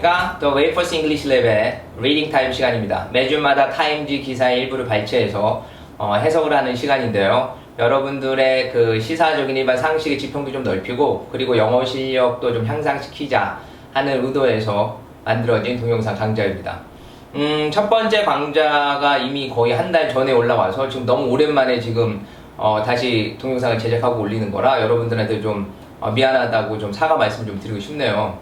안녕하십니까. The Way First English Lab의 리딩 타임 시간입니다. 매주마다 타임지 기사의 일부를 발췌해서 해석을 하는 시간인데요. 여러분들의 그 시사적인 일반 상식의 지평도 좀 넓히고 그리고 영어 실력도 좀 향상시키자 하는 의도에서 만들어진 동영상 강좌입니다. 첫 번째 강좌가 이미 거의 한 달 전에 올라와서 지금 너무 오랜만에 지금 다시 동영상을 제작하고 올리는 거라 여러분들한테 좀 미안하다고 좀 사과 말씀 좀 드리고 싶네요.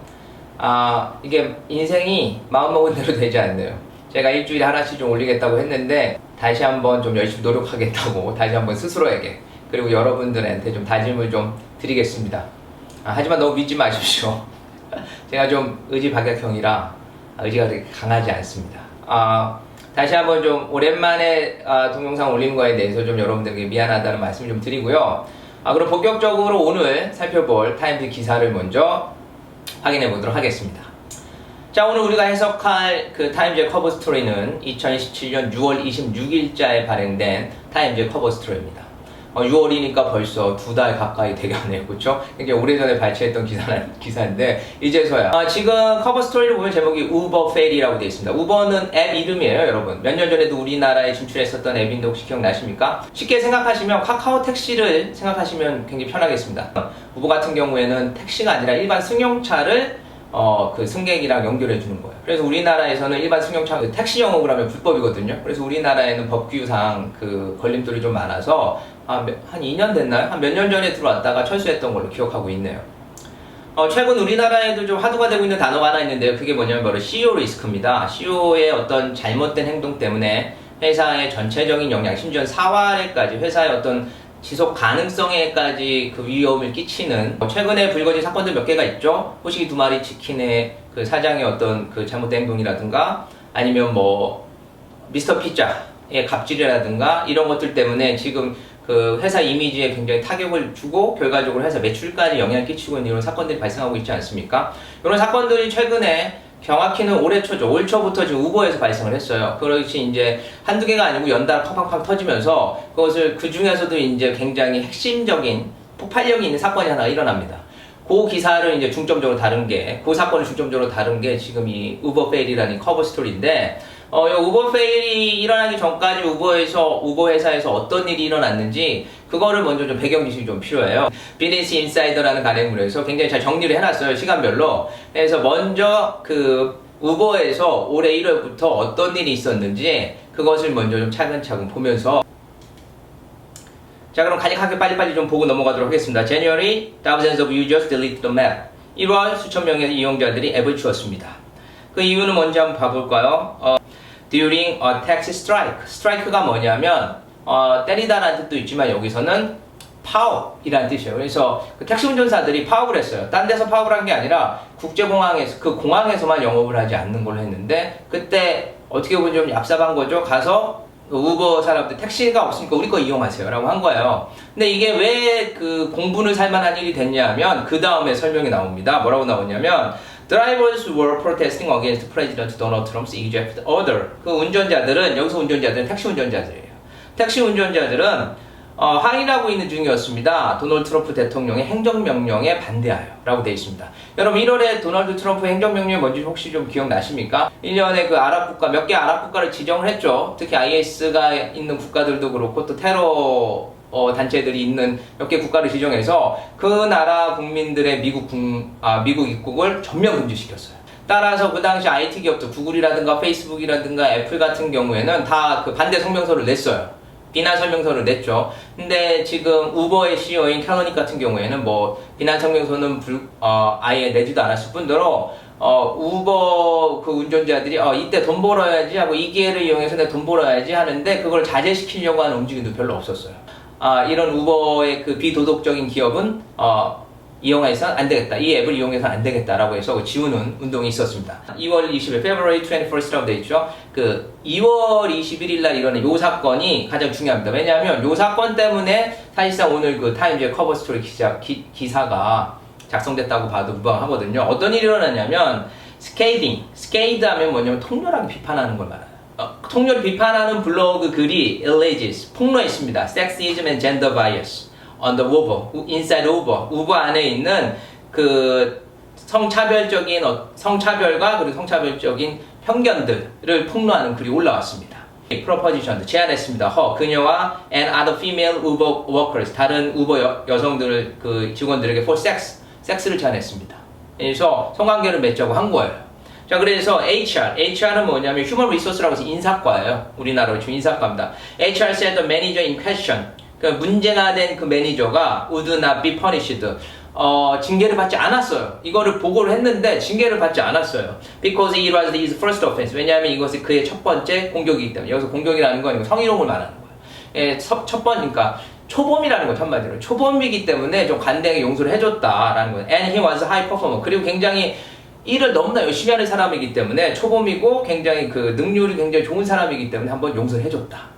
이게 인생이 마음먹은 대로 되지 않네요. 제가 일주일에 하나씩 좀 올리겠다고 했는데 다시 한번 좀 열심히 노력하겠다고 다시 한번 스스로에게 그리고 여러분들한테 좀 다짐을 좀 드리겠습니다. 하지만 너무 믿지 마십시오. 제가 좀 의지박약형이라 의지가 되게 강하지 않습니다. 다시 한번 좀 오랜만에 동영상 올린 거에 대해서 좀 여러분들에게 미안하다는 말씀을 좀 드리고요. 그럼 본격적으로 오늘 살펴볼 타임즈 기사를 먼저 확인해 보도록 하겠습니다. 자, 오늘 우리가 해석할 그 타임즈의 커버 스토리는 2017년 6월 26일자에 발행된 타임즈의 커버 스토리입니다. 6월이니까 벌써 2달 가까이 되겠네요. 그렇죠? 굉장히 오래전에 발췌했던 기사인데 이제서야 지금 커버 스토리를 보면 제목이 우버 페리라고 되어 있습니다. 우버는 앱 이름이에요, 여러분. 몇 년 전에도 우리나라에 진출했었던 앱인데 혹시 기억나십니까? 쉽게 생각하시면 카카오 택시를 생각하시면 굉장히 편하겠습니다. 우버 같은 경우에는 택시가 아니라 일반 승용차를 그 승객이랑 연결해 주는 거예요. 그래서 우리나라에서는 일반 승용차 택시 영업을 하면 불법이거든요. 그래서 우리나라에는 법규상 그 걸림돌이 좀 많아서 한 2년 됐나요? 한 몇 년 전에 들어왔다가 철수했던 걸로 기억하고 있네요. 최근 우리나라에도 좀 화두가 되고 있는 단어가 하나 있는데요. 그게 뭐냐면 바로 CEO 리스크입니다. CEO의 어떤 잘못된 행동 때문에 회사의 전체적인 영향, 심지어 사활에까지 회사의 어떤 지속 가능성에까지 그 위험을 끼치는 최근에 불거진 사건들 몇 개가 있죠. 호식이 2마리 치킨의 그 사장의 어떤 그 잘못된 행동이라든가 아니면 뭐 미스터 피자의 갑질이라든가 이런 것들 때문에 지금 그 회사 이미지에 굉장히 타격을 주고 결과적으로 회사 매출까지 영향을 끼치고 있는 이런 사건들이 발생하고 있지 않습니까? 이런 사건들이 최근에 정확히는 올해 초죠. 올 초부터 지금 우버에서 발생을 했어요. 그렇지 이제 한두 개가 아니고 연달아 팡팡팡 터지면서 그것을 그 중에서도 이제 굉장히 핵심적인 폭발력이 있는 사건이 하나 일어납니다. 그 기사를 이제 중점적으로 다룬 게, 그 사건을 중점적으로 다룬 게 지금 이 우버 페일이라는 커버 스토리인데, 이 우버 페일이 일어나기 전까지 우버 회사에서 어떤 일이 일어났는지 그거를 먼저 좀 배경 지식이 좀 필요해요. 비즈니스 인사이더라는 간행물에서 굉장히 잘 정리를 해놨어요. 시간별로. 그래서 먼저 그 우버에서 올해 1월부터 어떤 일이 있었는지 그것을 먼저 좀 차근차근 보면서 자, 그럼 간략하게 빨리빨리 좀 보고 넘어가도록 하겠습니다. January, thousands of users deleted the map. 1월 수천 명의 이용자들이 앱을 지웠습니다. 그 이유는 뭔지 한번 봐볼까요? During a taxi strike. strike가 뭐냐면 때리다라는 뜻도 있지만 여기서는 파업이라는 뜻이에요. 그래서 그 택시 운전사들이 파업을 했어요. 딴 데서 파업을 한 게 아니라 국제공항에서 그 공항에서만 영업을 하지 않는 걸로 했는데 그때 어떻게 보면 좀 얍삽한 거죠. 가서 우버 사람들 택시가 없으니까 우리 거 이용하세요 라고 한 거예요. 근데 이게 왜 그 공분을 살만한 일이 됐냐면 그 다음에 설명이 나옵니다. 뭐라고 나오냐면 Drivers were protesting against President Donald Trump's executive order. 그 운전자들은, 여기서 운전자들은 택시 운전자들이에요. 택시 운전자들은 항의하고 있는 중이었습니다. 도널드 트럼프 대통령의 행정명령에 반대하여 라고 되어 있습니다. 여러분 1월에 도널드 트럼프 행정명령이 뭔지 혹시 좀 기억나십니까? 1년에 그 아랍국가, 몇 개 아랍국가를 지정을 했죠. 특히 IS가 있는 국가들도 그렇고 또 테러 단체들이 있는 몇 개 국가를 지정해서 그 나라 국민들의 미국 입국을 전면 금지시켰어요. 따라서 그 당시 IT 기업들, 구글이라든가 페이스북이라든가 애플 같은 경우에는 다 그 반대 성명서를 냈어요. 비난 설명서를 냈죠. 근데 지금 우버의 CEO인 캘러닉 같은 경우에는 뭐 비난 설명서는 아예 내지도 않았을 뿐더러 우버 그 운전자들이 이때 돈 벌어야지 하고 이 기회를 이용해서 내가 돈 벌어야지 하는데 그걸 자제시키려고 하는 움직임도 별로 없었어요. 이런 우버의 그 비도덕적인 기업은 이용해서는 안 되겠다. 이 앱을 이용해서는 안 되겠다라고 해서 지우는 운동이 있었습니다. 2월 20일, February 21st라고 되어 있죠. 그 2월 21일 날 일어난 요 사건이 가장 중요합니다. 왜냐하면 요 사건 때문에 사실상 오늘 그 타임즈의 커버 스토리 기사가 작성됐다고 봐도 무방하거든요. 어떤 일이 일어났냐면 스케이드 하면 뭐냐면 통렬하게 비판하는 걸 말해요. 통렬히 비판하는 블로그 글이 alleges, 폭로했습니다. Sexism and gender bias on the Uber, inside Uber. 우버 안에 있는 그 성차별과 그리고 성차별적인 편견들을 폭로하는 글이 올라왔습니다. proposition 제안했습니다. 그녀와 and other female Uber workers 다른 우버 여성들 그 직원들에게 for 섹스를 제안했습니다. 그래서 성관계를 맺자고 한 거예요. 자, 그래서 HR은 뭐냐면 Human Resource라고 해서 인사과예요. 우리나라로 지금 인사과입니다. HR said the manager in question, 그 문제가 된 그 매니저가 would not be punished. 징계를 받지 않았어요. 이거를 보고를 했는데 징계를 받지 않았어요. Because it was his first offense. 왜냐하면 이것이 그의 첫 번째 공격이기 때문에. 여기서 공격이라는 건 성희롱을 말하는 거예요. 그러니까 초범이라는 거죠, 한마디로. 초범이기 때문에 좀 관대하게 용서를 해줬다라는 거예요. And he was a high performer. 그리고 굉장히 일을 너무나 열심히 하는 사람이기 때문에 초범이고 굉장히 그 능률이 굉장히 좋은 사람이기 때문에 한번 용서를 해줬다.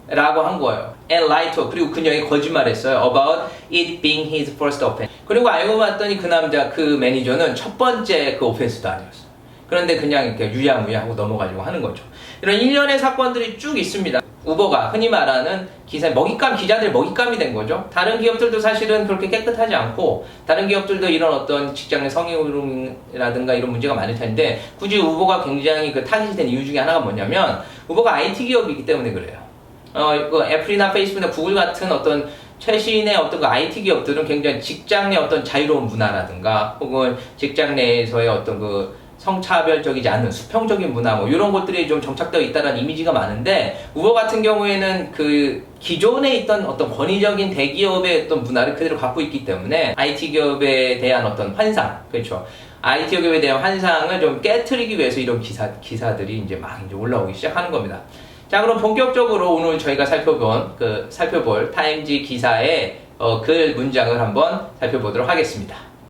라고 한 거예요. And lied to her. 그리고 그녀에게 거짓말했어요. About it being his first offense. 그리고 알고 봤더니 그 남자, 그 매니저는 첫 번째 그 오펜스도 아니었어요. 그런데 그냥 이렇게 유야무야하고 넘어가려고 하는 거죠. 이런 일련의 사건들이 쭉 있습니다. 우버가 흔히 말하는 기자들이 먹잇감이 된 거죠. 다른 기업들도 사실은 그렇게 깨끗하지 않고, 다른 기업들도 이런 어떤 직장 내 성희롱이라든가 이런 문제가 많을 텐데, 굳이 우버가 굉장히 그 타깃이 된 이유 중에 하나가 뭐냐면, 우버가 IT 기업이기 때문에 그래요. 그 애플이나 페이스북이나 구글 같은 어떤 최신의 어떤 그 IT 기업들은 굉장히 직장 내 어떤 자유로운 문화라든가 혹은 직장 내에서의 어떤 그 성차별적이지 않은 수평적인 문화 뭐 이런 것들이 좀 정착되어 있다는 이미지가 많은데, 우버 같은 경우에는 그 기존에 있던 어떤 권위적인 대기업의 어떤 문화를 그대로 갖고 있기 때문에 IT 기업에 대한 어떤 환상, 그렇죠. IT 기업에 대한 환상을 좀 깨트리기 위해서 이런 기사들이 이제 막 이제 올라오기 시작하는 겁니다. 자, 그럼 본격적으로 오늘 저희가 살펴볼 타임지 기사의 글 문장을 한번 살펴보도록 하겠습니다.